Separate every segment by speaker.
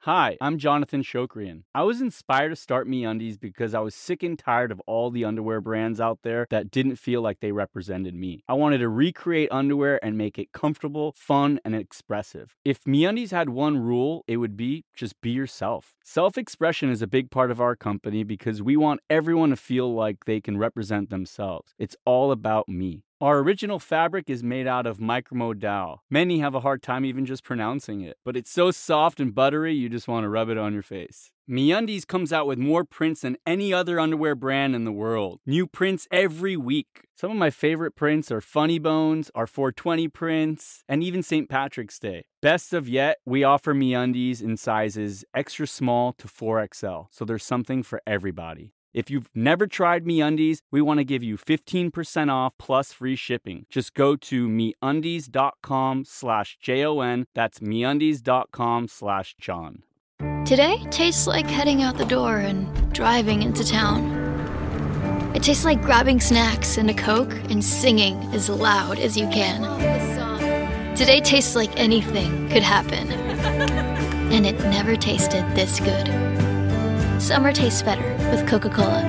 Speaker 1: Hi, I'm Jonathan Shokrian. I was inspired to start MeUndies because I was sick and tired of all the underwear brands out there that didn't feel like they represented me. I wanted to recreate underwear and make it comfortable, fun, and expressive. If MeUndies had one rule, it would be just be yourself. Self-expression is a big part of our company because we want everyone to feel like they can represent themselves. It's all about me. Our original fabric is made out of micromodal. Many have a hard time even just pronouncing it, but it's so soft and buttery you just want to rub it on your face. MeUndies comes out with more prints than any other underwear brand in the world. New prints every week. Some of my favorite prints are Funny Bones, our 420 prints, and even St. Patrick's Day. Best of yet, we offer MeUndies in sizes extra small to 4XL, so there's something for everybody. If you've never tried MeUndies, we want to give you 15% off plus free shipping. Just go to meundies.com/JON. That's meundies.com/John.
Speaker 2: Today tastes like heading out the door and driving into town. It tastes like grabbing snacks and a Coke and singing as loud as you can. Today tastes like anything could happen. And it never tasted this good. Summer tastes better with Coca-Cola.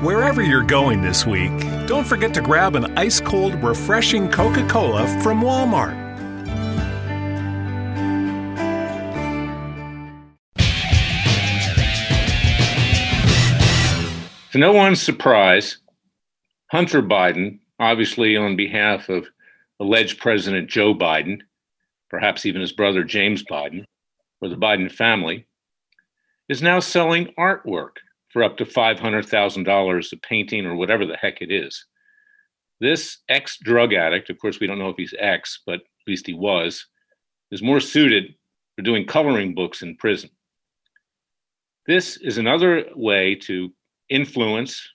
Speaker 3: Wherever you're going this week, don't forget to grab an ice-cold, refreshing Coca-Cola from Walmart.
Speaker 4: To no one's surprise, Hunter Biden, obviously on behalf of alleged President Joe Biden, perhaps even his brother James Biden, or the Biden family, is now selling artwork for up to $500,000 a painting or whatever the heck it is. This ex-drug addict, of course, we don't know if he's ex, but at least he was, is more suited for doing coloring books in prison. This is another way to influence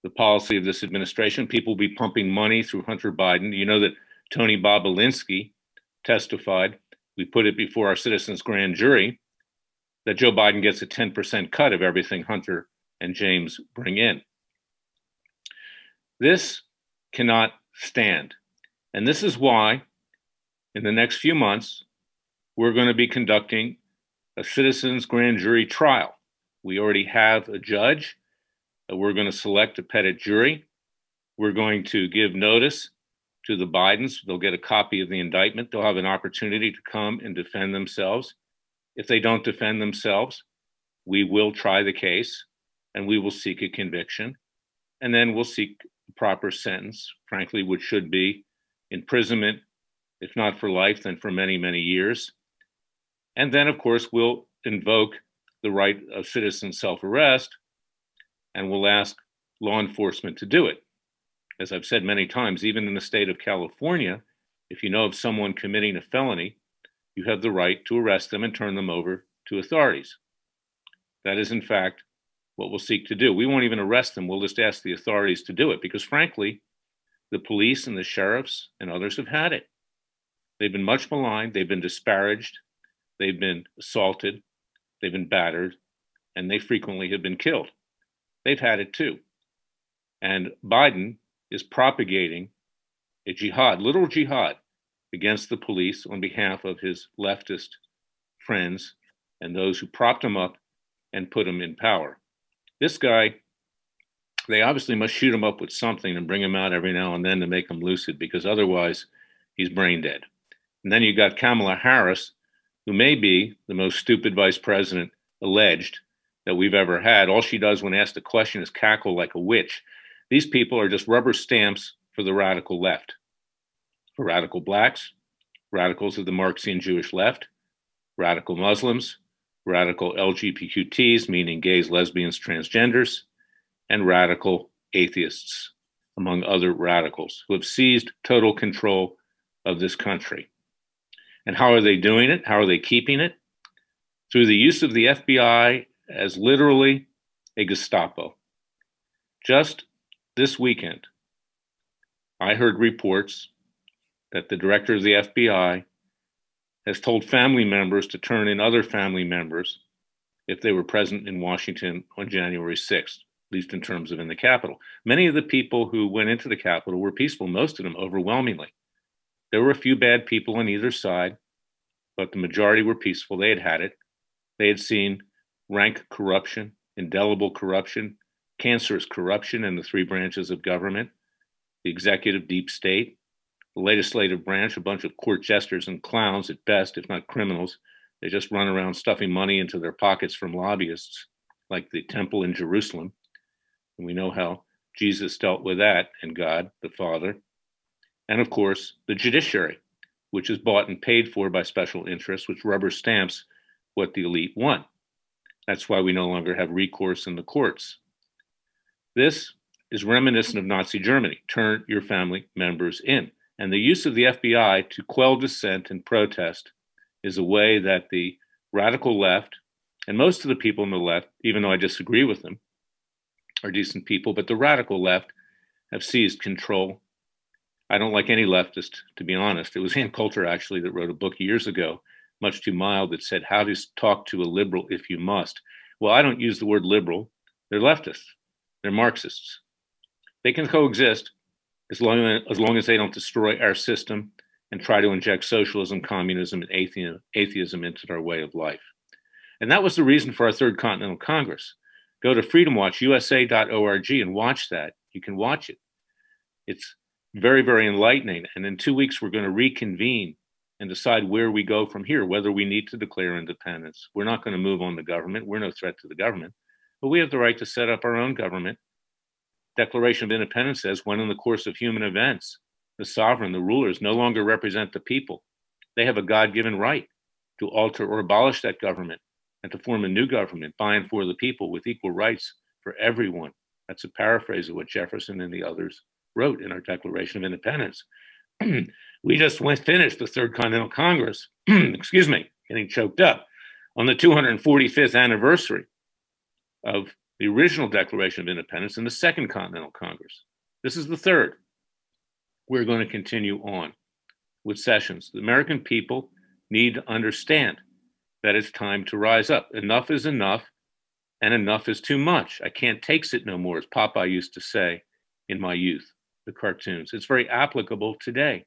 Speaker 4: the policy of this administration. People will be pumping money through Hunter Biden. You know that Tony Bobolinsky testified, we put it before our citizens' grand jury, that Joe Biden gets a 10% cut of everything Hunter and James bring in. This cannot stand. And this is why, in the next few months, we're going to be conducting a citizens' grand jury trial. We already have a judge. We're going to select a petit jury. We're going to give notice to the Bidens. They'll get a copy of the indictment. They'll have an opportunity to come and defend themselves. If they don't defend themselves, we will try the case and we will seek a conviction. And then we'll seek a proper sentence, frankly, which should be imprisonment, if not for life, then for many, many years. And then, of course, we'll invoke the right of citizen self-arrest and we'll ask law enforcement to do it. As I've said many times, even in the state of California, if you know of someone committing a felony, you have the right to arrest them and turn them over to authorities. That is, in fact, what we'll seek to do. We won't even arrest them. We'll just ask the authorities to do it because, frankly, the police and the sheriffs and others have had it. They've been much maligned. They've been disparaged. They've been assaulted. They've been battered. And they frequently have been killed. They've had it too. And Biden is propagating a jihad, literal jihad, against the police on behalf of his leftist friends and those who propped him up and put him in power. This guy, they obviously must shoot him up with something and bring him out every now and then to make him lucid, because otherwise he's brain dead. And then you got Kamala Harris, who may be the most stupid vice president alleged that we've ever had. All she does when asked a question is cackle like a witch. These people are just rubber stamps for the radical left. For radical blacks, radicals of the Marxian Jewish left, radical Muslims, radical LGBTQTs, meaning gays, lesbians, transgenders, and radical atheists, among other radicals, who have seized total control of this country. And how are they doing it? How are they keeping it? Through the use of the FBI as literally a Gestapo. Just this weekend, I heard reports that the director of the FBI has told family members to turn in other family members if they were present in Washington on January 6th, at least in terms of in the Capitol. Many of the people who went into the Capitol were peaceful, most of them overwhelmingly. There were a few bad people on either side, but the majority were peaceful. They had had it. They had seen rank corruption, indelible corruption, cancerous corruption in the three branches of government, the executive deep state, the legislative branch, a bunch of court jesters and clowns at best, if not criminals. They just run around stuffing money into their pockets from lobbyists, like the temple in Jerusalem. And we know how Jesus dealt with that, and God, the Father. And of course, the judiciary, which is bought and paid for by special interests, which rubber stamps what the elite want. That's why we no longer have recourse in the courts. This is reminiscent of Nazi Germany. Turn your family members in. And the use of the FBI to quell dissent and protest is a way that the radical left, and most of the people on the left, even though I disagree with them, are decent people, but the radical left have seized control. I don't like any leftist, to be honest. It was Ann Coulter, actually, that wrote a book years ago, much too mild, that said, how to talk to a liberal if you must. Well, I don't use the word liberal. They're leftists. They're Marxists. They can coexist as long as they don't destroy our system and try to inject socialism, communism, and atheism into our way of life. And that was the reason for our Third Continental Congress. Go to freedomwatchusa.org and watch that. You can watch it. It's very, very enlightening. And in 2 weeks, we're going to reconvene and decide where we go from here, whether we need to declare independence. We're not going to move on the government. We're no threat to the government. But we have the right to set up our own government. Declaration of Independence says, when in the course of human events, the sovereign, the rulers, no longer represent the people, they have a God-given right to alter or abolish that government and to form a new government by and for the people with equal rights for everyone. That's a paraphrase of what Jefferson and the others wrote in our Declaration of Independence. We just finished the Third Continental Congress, excuse me, getting choked up, on the 245th anniversary of the original Declaration of Independence and the Second Continental Congress. This is the third. We're going to continue on with sessions. The American people need to understand that it's time to rise up. Enough is enough, and enough is too much. I can't takes it no more, as Popeye used to say in my youth, the cartoons. It's very applicable today.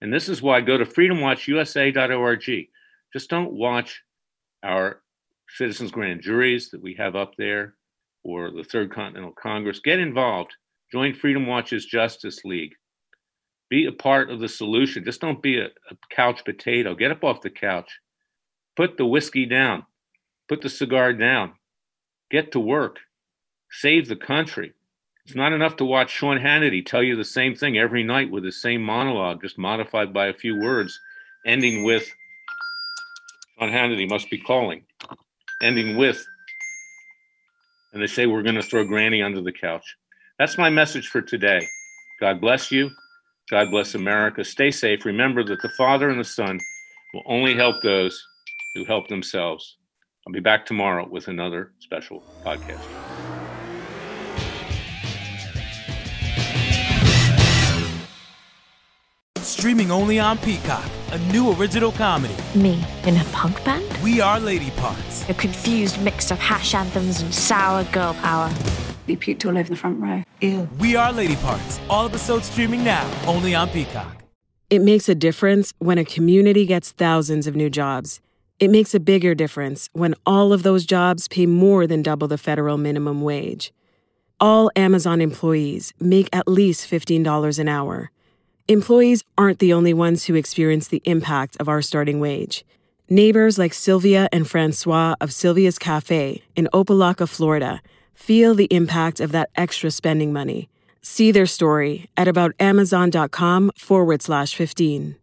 Speaker 4: And this is why go to freedomwatchusa.org. Just don't watch our citizens' grand juries that we have up there or the Third Continental Congress. Get involved. Join Freedom Watch's Justice League. Be a part of the solution. Just don't be a couch potato. Get up off the couch. Put the whiskey down. Put the cigar down. Get to work. Save the country. It's not enough to watch Sean Hannity tell you the same thing every night with the same monologue, just modified by a few words, ending with, Sean Hannity must be calling, ending with, and they say we're going to throw Granny under the couch. That's my message for today. God bless you. God bless America. Stay safe. Remember that the Father and the Son will only help those who help themselves. I'll be back tomorrow with another special podcast.
Speaker 5: Streaming only on Peacock, a new original comedy.
Speaker 6: Me in a punk band?
Speaker 5: We Are Lady Parts.
Speaker 6: A confused mix of hash anthems and sour girl power.
Speaker 7: You puked all over the front row. Ew.
Speaker 5: We Are Lady Parts. All episodes streaming now, only on Peacock.
Speaker 8: It makes a difference when a community gets thousands of new jobs. It makes a bigger difference when all of those jobs pay more than double the federal minimum wage. All Amazon employees make at least $15 an hour. Employees aren't the only ones who experience the impact of our starting wage. Neighbors like Sylvia and Francois of Sylvia's Cafe in Opelika, Florida, feel the impact of that extra spending money. See their story at aboutamazon.com/15/15.